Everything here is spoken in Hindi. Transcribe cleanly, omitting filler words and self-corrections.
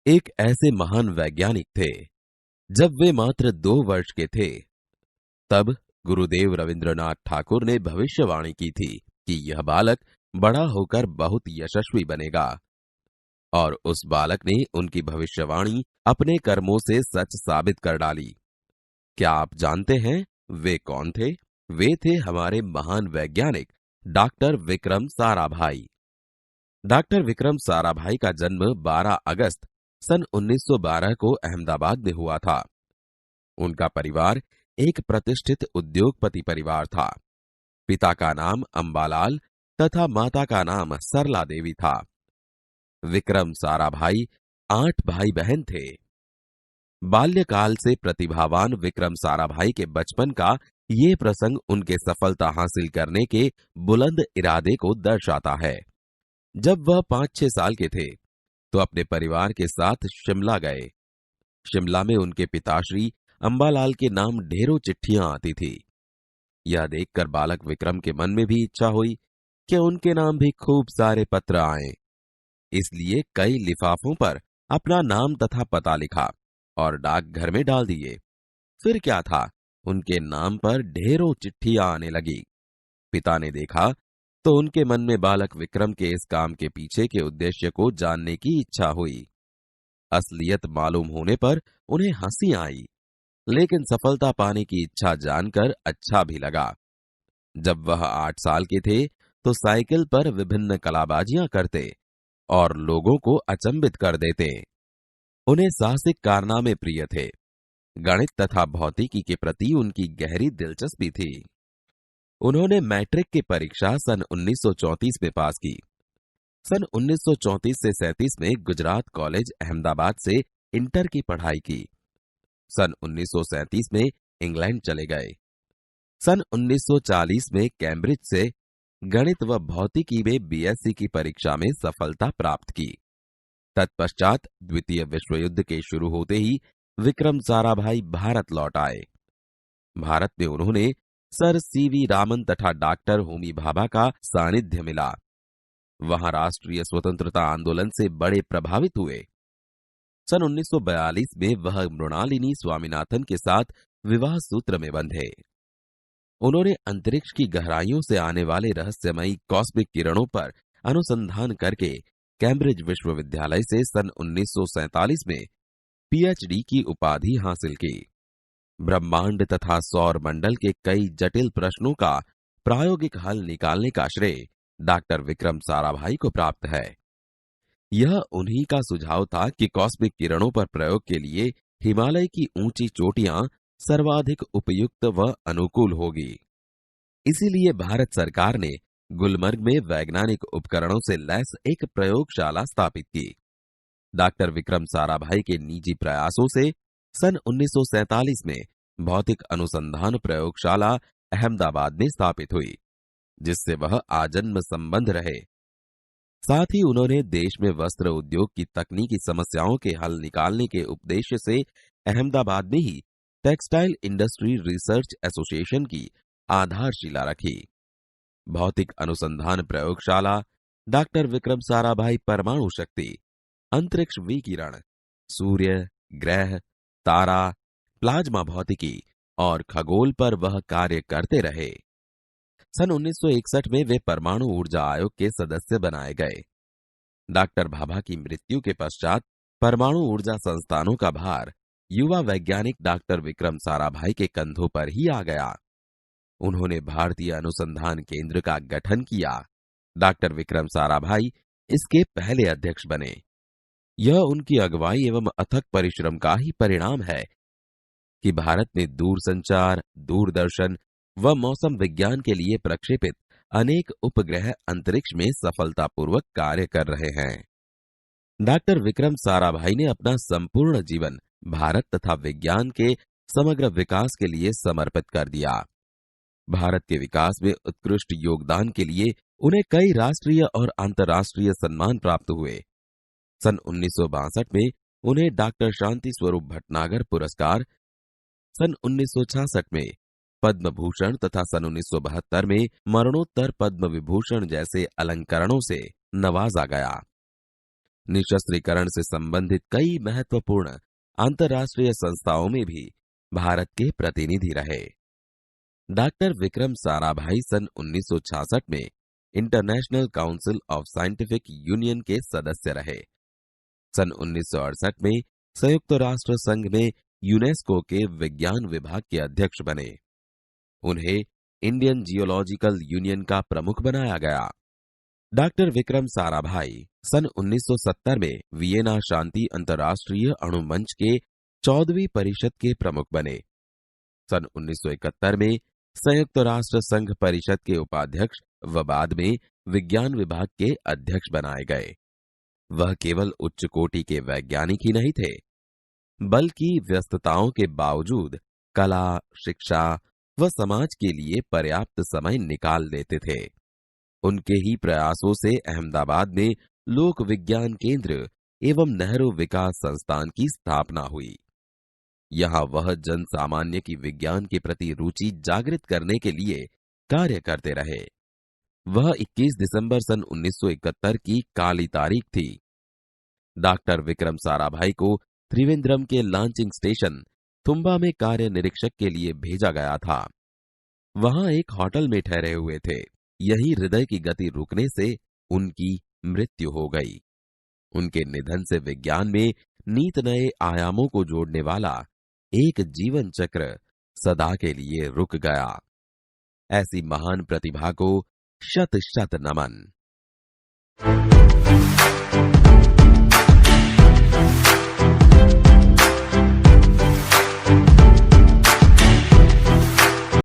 एक ऐसे महान वैज्ञानिक थे। जब वे मात्र 2 वर्ष के थे, तब गुरुदेव रविंद्रनाथ ठाकुर ने भविष्यवाणी की थी कि यह बालक बड़ा होकर बहुत यशस्वी बनेगा। और उस बालक ने उनकी भविष्यवाणी अपने कर्मों से सच साबित कर डाली। क्या आप जानते हैं वे कौन थे? वे थे हमारे महान वैज्ञानिक डॉक्टर विक्रम साराभाई। डॉक्टर विक्रम साराभाई का जन्म 12 अगस्त सन 1912 को अहमदाबाद में हुआ था। उनका परिवार एक प्रतिष्ठित उद्योगपति परिवार था। पिता का नाम अंबालाल तथा माता का नाम सरला देवी था। विक्रम साराभाई 8 भाई बहन थे। बाल्यकाल से प्रतिभावान विक्रम साराभाई के बचपन का ये प्रसंग उनके सफलता हासिल करने के बुलंद इरादे को दर्शाता है। जब वह 5-6 साल के थे तो अपने परिवार के साथ शिमला गए। शिमला में उनके पिताश्री अंबालाल के नाम ढेरों चिट्ठियां आती थी। यह देखकर बालक विक्रम के मन में भी इच्छा हुई कि उनके नाम भी खूब सारे पत्र आएं। इसलिए कई लिफाफों पर अपना नाम तथा पता लिखा और डाकघर में डाल दिए। फिर क्या था, उनके नाम पर ढेरों चिट्ठियां आने लगी। पिता ने देखा तो उनके मन में बालक विक्रम के इस काम के पीछे के उद्देश्य को जानने की इच्छा हुई। असलियत मालूम होने पर उन्हें हंसी आई, लेकिन सफलता पाने की इच्छा जानकर अच्छा भी लगा। जब वह 8 साल के थे तो साइकिल पर विभिन्न कलाबाजियां करते और लोगों को अचंभित कर देते। उन्हें साहसिक कारनामे प्रिय थे। गणित तथा भौतिकी के प्रति उनकी गहरी दिलचस्पी थी। उन्होंने मैट्रिक की परीक्षा सन 1934 में पास की। सन 1934 से 37 में गुजरात कॉलेज अहमदाबाद से इंटर की पढ़ाई की। सन 1937 में इंग्लैंड चले गए। सन 1940 में कैम्ब्रिज से गणित व भौतिकी में बीएससी की परीक्षा में सफलता प्राप्त की। तत्पश्चात द्वितीय विश्व युद्ध के शुरू होते ही विक्रम साराभाई भारत लौट आए। भारत में उन्होंने सर सीवी रामन तथा डॉक्टर होमी भाभा का सानिध्य मिला। वहां राष्ट्रीय स्वतंत्रता आंदोलन से बड़े प्रभावित हुए। सन 1942 में वह मृणालिनी स्वामीनाथन के साथ विवाह सूत्र में बंधे। उन्होंने अंतरिक्ष की गहराइयों से आने वाले रहस्यमयी कॉस्मिक किरणों पर अनुसंधान करके कैम्ब्रिज विश्वविद्यालय से सन 1947 में पीएचडी की उपाधि हासिल की। ब्रह्मांड तथा सौर मंडल के कई जटिल प्रश्नों का प्रायोगिक हल निकालने का श्रेय डॉक्टर विक्रम साराभाई को प्राप्त है। यह उन्हीं का सुझाव था कि कॉस्मिक किरणों पर प्रयोग के लिए हिमालय की ऊंची चोटियां सर्वाधिक उपयुक्त व अनुकूल होगी। इसीलिए भारत सरकार ने गुलमर्ग में वैज्ञानिक उपकरणों से लैस एक प्रयोगशाला स्थापित की। डॉक्टर विक्रम साराभाई के निजी प्रयासों से सन 1947 में भौतिक अनुसंधान प्रयोगशाला अहमदाबाद में स्थापित हुई, जिससे वह आजन्म संबंध रहे। साथ ही उन्होंने देश में वस्त्र उद्योग की तकनीकी समस्याओं के हल निकालने के उद्देश्य से अहमदाबाद में ही टेक्सटाइल इंडस्ट्री रिसर्च एसोसिएशन की आधारशिला रखी। भौतिक अनुसंधान प्रयोगशाला डॉक्टर विक्रम साराभाई परमाणु शक्ति, अंतरिक्ष विकिरण, सूर्य, ग्रह, तारा, प्लाज्मा भौतिकी और खगोल पर वह कार्य करते रहे। सन 1961 में वे परमाणु ऊर्जा आयोग के सदस्य बनाए गए। डॉक्टर भाभा की मृत्यु के पश्चात परमाणु ऊर्जा संस्थानों का भार युवा वैज्ञानिक डॉक्टर विक्रम साराभाई के कंधों पर ही आ गया। उन्होंने भारतीय अनुसंधान केंद्र का गठन किया। डॉक्टर विक्रम साराभाई इसके पहले अध्यक्ष बने। यह उनकी अगुवाई एवं अथक परिश्रम का ही परिणाम है कि भारत में दूरसंचार, दूरदर्शन व मौसम विज्ञान के लिए प्रक्षेपित अनेक उपग्रह अंतरिक्ष में सफलतापूर्वक कार्य कर रहे हैं। डॉक्टर विक्रम साराभाई ने अपना संपूर्ण जीवन भारत तथा विज्ञान के समग्र विकास के लिए समर्पित कर दिया। भारत के विकास में उत्कृष्ट योगदान के लिए उन्हें कई राष्ट्रीय और अंतर्राष्ट्रीय सम्मान प्राप्त हुए। सन 1962 में उन्हें डॉक्टर शांति स्वरूप भटनागर पुरस्कार, सन 1966 में पद्म भूषण तथा सन 1972 में मरणोत्तर पद्म विभूषण जैसे अलंकरणों से नवाजा गया। निशस्त्रीकरण से संबंधित कई महत्वपूर्ण अंतर्राष्ट्रीय संस्थाओं में भी भारत के प्रतिनिधि रहे। डॉक्टर विक्रम साराभाई सन 1966 में international council of scientific union के सदस्य रहे। सन 1968 में संयुक्त राष्ट्र संघ में यूनेस्को के विज्ञान विभाग के अध्यक्ष बने। उन्हें इंडियन जियोलॉजिकल यूनियन का प्रमुख बनाया गया। डॉक्टर विक्रम साराभाई सन 1970 में वियना शांति अंतर्राष्ट्रीय अणु मंच के 14वीं परिषद के प्रमुख बने। सन 1971 में संयुक्त राष्ट्र संघ परिषद के उपाध्यक्ष व बाद में विज्ञान विभाग के अध्यक्ष बनाए गए। वह केवल उच्च कोटि के वैज्ञानिक ही नहीं थे, बल्कि व्यस्तताओं के बावजूद कला, शिक्षा व समाज के लिए पर्याप्त समय निकाल देते थे। उनके ही प्रयासों से अहमदाबाद में लोक विज्ञान केंद्र एवं नेहरू विकास संस्थान की स्थापना हुई। यहाँ वह जन सामान्य की विज्ञान के प्रति रुचि जागृत करने के लिए कार्य करते रहे। वह 21 दिसंबर सन 1971 की काली तारीख थी। डॉक्टर विक्रम साराभाई को त्रिवेंद्रम के लॉन्चिंग स्टेशन तुम्बा में कार्य निरीक्षक के लिए भेजा गया था। वहां एक होटल में ठहरे हुए थे। यही हृदय की गति रुकने से उनकी मृत्यु हो गई। उनके निधन से विज्ञान में नीत नए आयामों को जोड़ने वाला एक जीवन चक्र सदा के लिए रुक गया। ऐसी महान प्रतिभा को शत शत नमन।